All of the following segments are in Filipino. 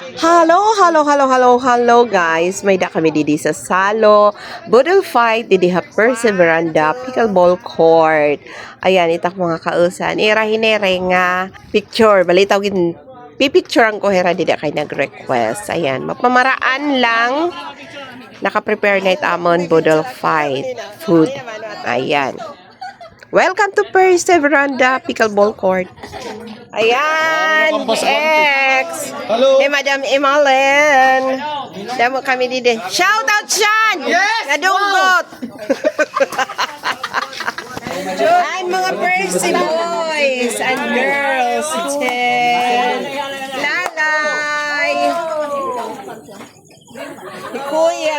Hello guys. May da kami didi sa Salo. Budol fight didi ha Perseveranda Pickleball Court. Ayan, itak mga kausan. Irahinere nga picture. Balitaw gin pipicturean ko hera didi kay nag-request. Ayan, mapamaraan lang. Naka-prepare na itamon Budol fight food. Ayan. Welcome to Perseveranda Pickleball Court. Ayan, X. Hello. Hey, Madam Emalen. Damo kami dito. Shout out Sean. Yes. Nadunggot. Ay, mga Percy boys and girls. Lalay. Kuya.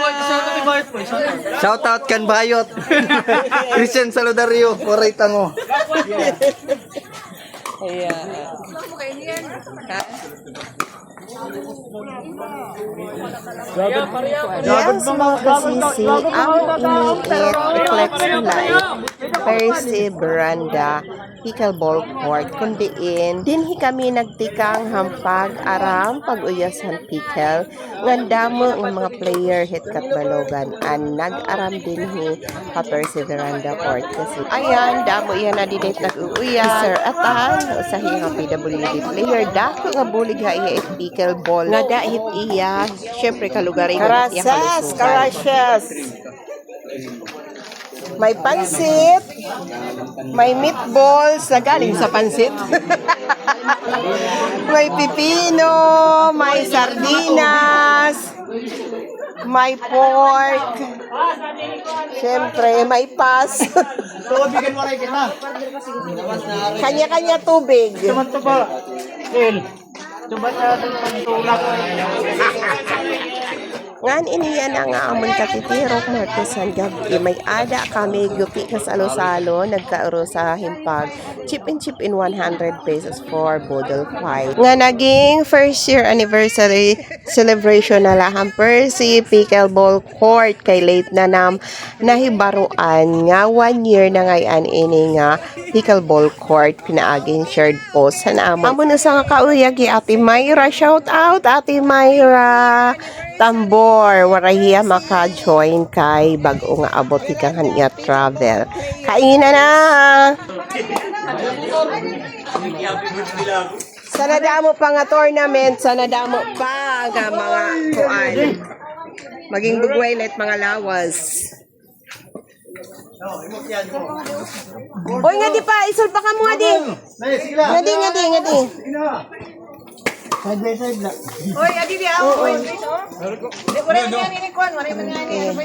Shout out kan Bayot. Christian Saludario, Koray Tango. Ayan. Yes, mga kasisi, ang iniit reflex light Perseveranda Pickleball Court kundiin dinhi kami nagtikang hampag aram pag-uyasan pickle ngandamo ng mga player hit kat balogan an nag-aram dinhi sa Perseveranda Court kasi ayan damo iya na dinit nag-uuyas sir atan usahi nga PWD player dako nga bulig ha iya pickleball nga dahit iya syempre kalugarin nga iya kalusugan. May pansit, may meatballs na galing sa pansit. May pipino, may sardinas, may pork. Siyempre, may pas. Tubigan mo rin kita. Kanya-kanya tubig. Tuman to ba? Tuman natin pantulak. Ngan iniya na nga amon katitirok martesan gabi may ada kami gupi ka salo-salo nagkauro sa himpag chip in 100 pesos for Budol fight nga naging first year anniversary celebration na lahang Percy Pickleball Court kay late na nam nahibaruan nga 1 year na ngayon ini nga Pickleball Court pinaaging shared post sa amon na sa nga kauyag Ate Myra, shout out Ate Myra Tambor, warahiya maka-join kay bago nga abot ikang hanya travel. Kainan na! Sana damo pa nga tournament, sana damo pa nga mga kuan. Maging bugwaylet mga lawas. Oy, nga di pa, isul pa ka mo nga di. Nga di. Side by side na. Oy, adi di ako. Oy, please, oh. Wala man yan ini kuan, wala man yan.